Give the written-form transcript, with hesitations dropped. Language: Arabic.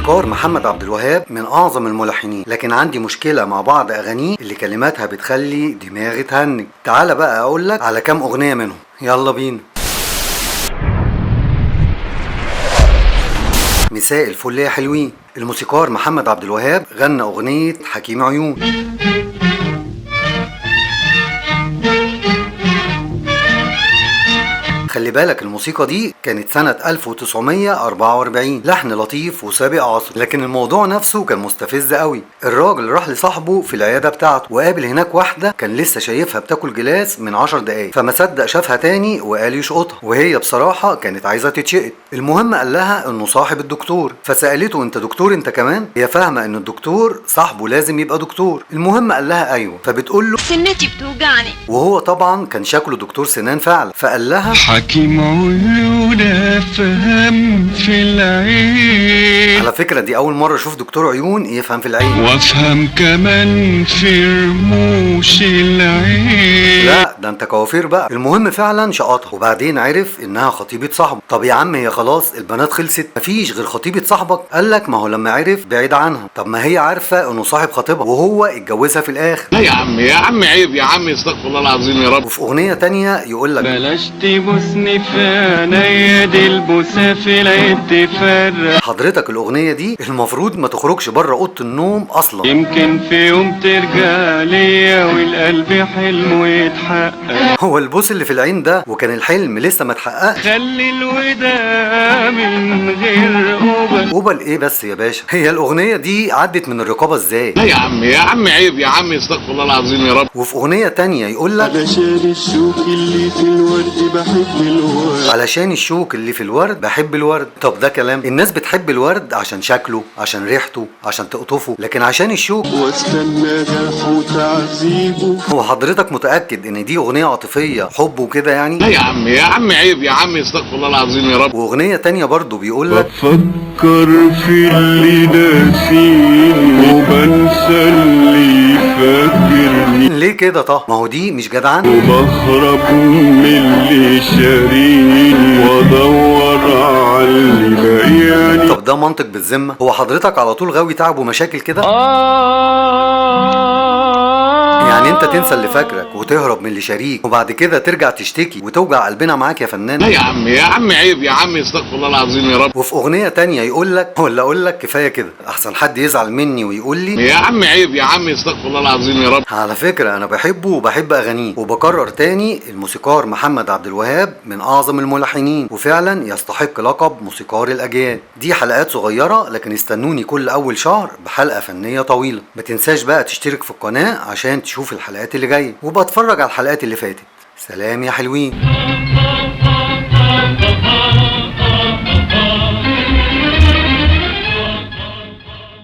الموسيقار محمد عبد الوهاب من اعظم الملحنين، لكن عندي مشكله مع بعض اغانيه اللي كلماتها بتخلي دماغي تهنج. تعال بقى اقول لك على كام اغنيه منهم، يلا بينا. مساء الفل يا حلوين، الموسيقار محمد عبد الوهاب غنى اغنيه حكيم عيون. خلي بالك الموسيقى دي كانت سنة 1944، لحن لطيف وسابق عصر، لكن الموضوع نفسه كان مستفز قوي. الراجل راح لصاحبه في العيادة بتاعته وقابل هناك واحدة كان لسه شايفها بتاكل جلاس من 10 دقايق، فما صدق شافها تاني وقال يشقطها، وهي بصراحة كانت عايزة تتشقط. المهم قال لها انه صاحب الدكتور، فسألته انت دكتور انت كمان؟ هي فاهمة ان الدكتور صاحبه لازم يبقى دكتور. المهم قال لها ايوه، فبتقول له سنتي بتوجعني، وهو طبعا كان شكله دكتور سنان فعلا، فقال لها حكيم عيون افهم في العين. على فكرة دي أول مرة أشوف دكتور عيون يفهم في العين، وافهم كمان في رموش العين. لا ده أنت كوافير بقى. المهم فعلا شقطها، وبعدين عرف إنها خطيبة صاحبه. طب يا عم هي خلاص البنات خلصت، مفيش غير خطيبة صاحبك؟ قال لك ما هو لما عرف بعيد عنها. طب ما هي عارفة إنه صاحب خطيبها وهو اتجوزها في الآخر. لا يا عم عيب يا عم، استغفر الله العظيم يا رب. وفي أغنية تانية يقول لك بلاش تبوسني في عينيا دي البوسة في العين تفرق. حضرتك الأغنية دي المفروض ما تخرجش بره أوضة النوم أصلا. يمكن في يوم ترجع ليا والقلب حلمه يتحقق. هو البوس اللي في العين ده وكان الحلم لسه ما اتحققش. خلي الوداع من غير قبل. قبل ايه بس يا باشا؟ هي الأغنية دي عدت من الرقابة ازاي؟ لا يا عم عيب يا عم، استغفر الله العظيم يا رب. وفي أغنية تانية يقول لك علشان الشوك اللي في الورد بحب الورد. علشان الشوك اللي في الورد بحب الورد. طب ده كلام؟ الناس بتحب الورد عشان شكله، عشان ريحته، عشان تقطفه، لكن عشان الشوك واستنى جرحه وتعذيبه. هو حضرتك متأكد ان دي أغنية عاطفية حب وكده يعني؟ لا يا عم عيب يا عم، استغفر الله العظيم يا رب. وأغنية تانية برضو بيقول لك بفكر في اللي ناسيني وبنسى اللي فاكرني. ليه كده؟ طه ما هو دي مش جدعان. وبهرب من اللي شاريني وادور على اللي بايعني. طب ده منطق بالذمة؟ هو حضرتك على طول غاوي تعب ومشاكل كده؟ يعني انت تنسى اللي فاكرك وتهرب من اللي شاريك وبعد كده ترجع تشتكي وتوجع قلبنا معاك يا فنان؟ لا يا عم عيب يا عم، استغفر الله العظيم يا رب. وفي أغنية تانية يقول لك ولا أقول لك كفاية كده أحسن حد يزعل مني ويقول لي يا عم عيب يا عم، استغفر الله العظيم يا رب. على فكرة أنا بحبه وبحب أغانيه، وبكرر تاني الموسيقار محمد عبد الوهاب من أعظم الملحنين، وفعلا يستحق لقب موسيقار الأجيال. دي حلقات صغيرة لكن استنوني كل أول شهر بحلقة فنية طويلة. ما تنساش بقى تشترك في القناة عشان تشوف الحلقات اللي جاية، وبتفرج على الحلقات اللي فاتت. سلام يا حلوين.